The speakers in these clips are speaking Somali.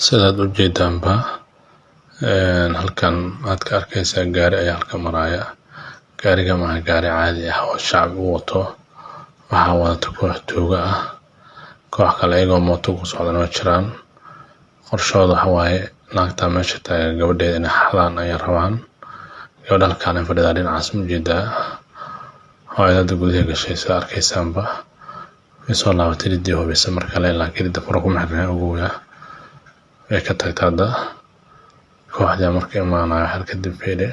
sidaad u jeedaanba halkan aad ka arkaysaa gaari ayaa halka maraya. gaariga ma gaari caadi ah oo shacab u wato, waxaa wadata koox tuuga ah. koox kale ayagoo mooto ku socdaan oo jiraan. qorshooda waxa waaye naagta meesha taagan gabadheeda inay xadaan ayay rabaan. gabadha halkaan fadhida dhinacaas ma jeedaa, hooyada gudaha gashay sida arkaysaanba way soo laabatay ridii hubisa mar kale, laakiin ridda furo kuma xirnaa ogoya way ka tagtay. hadda kooxda markay imaanaya halka dib fiiri,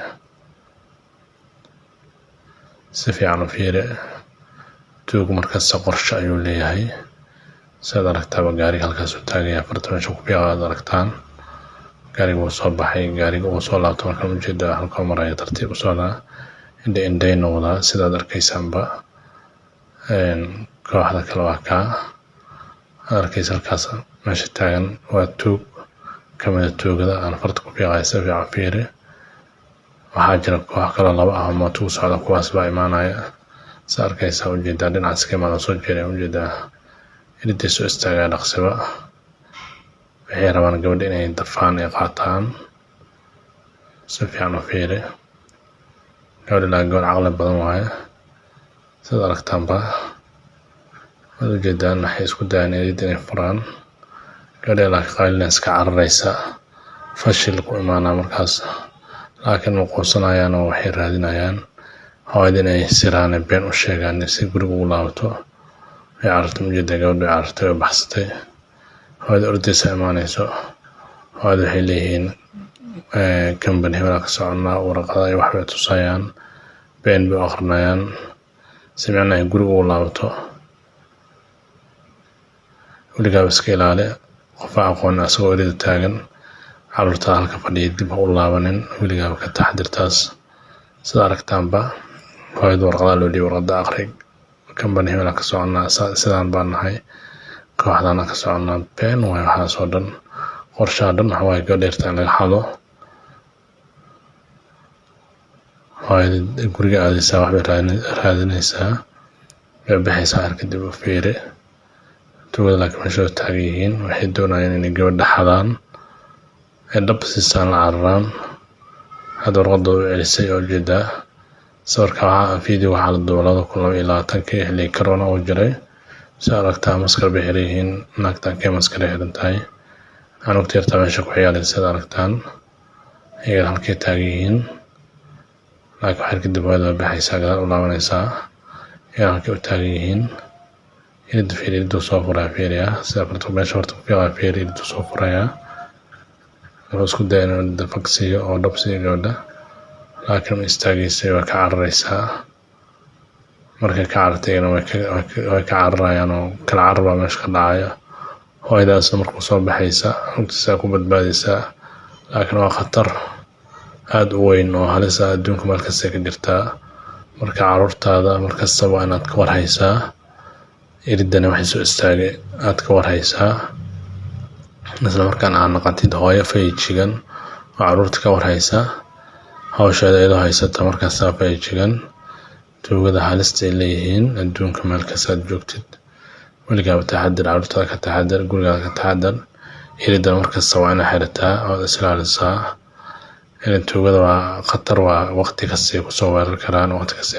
si fiican u fiiri. tuug markasta qorshe ayuu leeyahay. sidaad aragtaaba gaariga halkaas u taagaya farta meesha ku biyaad aragtaan. gaariga wuu soo baxay, gaariga wuu soo laabtay markaan u jeedaa halka maraya tartiib u socdaa indhayna wadaa sidaad arkaysaanba. kooxda kale waa kaa arkaysa halkaas meesha taagan waa tuug kamida tuugada aan farta ku biyaaqay. si fiican fiiri, waxaa jira koox kale laba ah oo mooto ku socda, kuwaas baa imaanaya. si arkaysaa u jeedaa dhinacaas ka imaada soo jeedaa u jeedaa iridii soo istaagaa dhaqsiba. waxay rabaan gabadha inay dafaan ay qaataan. si fiican u fiiri, gabadha ilaa gabadh caqli badan waaye sidaad aragtaanba. waad u jeedaan waxay isku dayaan irid inay furaan. gabadha ilaa qaylina iska cararaysa, fashil ku imaanaa markaas, laakiin ma quusanayaan oo waxay raadinayaan hooyada inay siraan been u sheegaan si guriga ugu laabato. way carartay ma jeedaa, gabadha way carartay way baxsatay. hooyada ordaysa imaanayso. hooyada waxay leeyihiin company hebel ka soconaa, warqada iyo waxbay tusayaan, been bay u aqrinayaan si micnaha ay guriga ugu laabato. weligaaba iska ilaali qof aqoon asagoo erida taagan, carruurta halka fadhiya dib ha u laabanin. weligaaba ka taxadirtaas. sida aragtaanba hooyada warqada loo dhiibay, warqada aqri, company hebel ka soconaa, sidaan baan nahay, kooxdana ka soconaa. been waayo waxaas oo dhan. qorshaha dhan waxa waaye gabadha yarta in laga xado. hooyada guriga aadaysaa, waxbay raadinaysaa, way baxaysaa. halka dib u fiiri, tuugada laakiin meesha taagan yihiin waxay doonayaan inay gabadha xadaan, ay dhab siisaan la cararaan. hadda warqada u celisay oo jeedaa. sawirka video waxaa la duubay 2022 xilli corona oo jiray. si aragtaa maskar bay xiran yihiin, naagtan kee maskar ay xiran tahay, anugta yarta meesha ku ciyaalaysa sida aragtaan. iyaga halkay taagan yihiin, laakiin waxay kadib hooyada baxaysaa, gadaal u laabanaysaa. iyaga halkay u taagan yihiin. iridda fiiri, iriddu soo furaya fiiriya, sida farta meesha horta ku fiiqaya fiiri, iriddu soo furaya. wuxuu isku dayay inuu dafaq siiyo oo dhab siiyo gabadha, laakiin ma istaagaysa, way ka cararaysaa. markay ka carartayna way ka cararayaan oo kala cararbaa meesha ka dhacaya. hooyadaas markuu soo baxaysa hogtiisa ku badbaadaysaa, laakiin waa khatar aad u weyn oo halis ah. adduunka meel kasta ka jirtaa. marka carruurtaada markasta waa inaad ka warhaysaa. iriddana waxay soo istaagay aad ka warhaysaa, isla markaan aad naqatid hooyo feejigan oo carruurta ka warhaysa, hawsheeda iyadoo haysata markasta feejigan. tuugada halista ay leeyihiin adduunka meel kasta aad joogtid. weligaaba taxadir, carruurtaada ka taxadir, gurigaada ka taxadir. iridda markasta waa inaad xirataa oo is ilaalisaa. tuugada waa khatar, waa waqti kasta ay kusoo weerar karaan, waqti kasta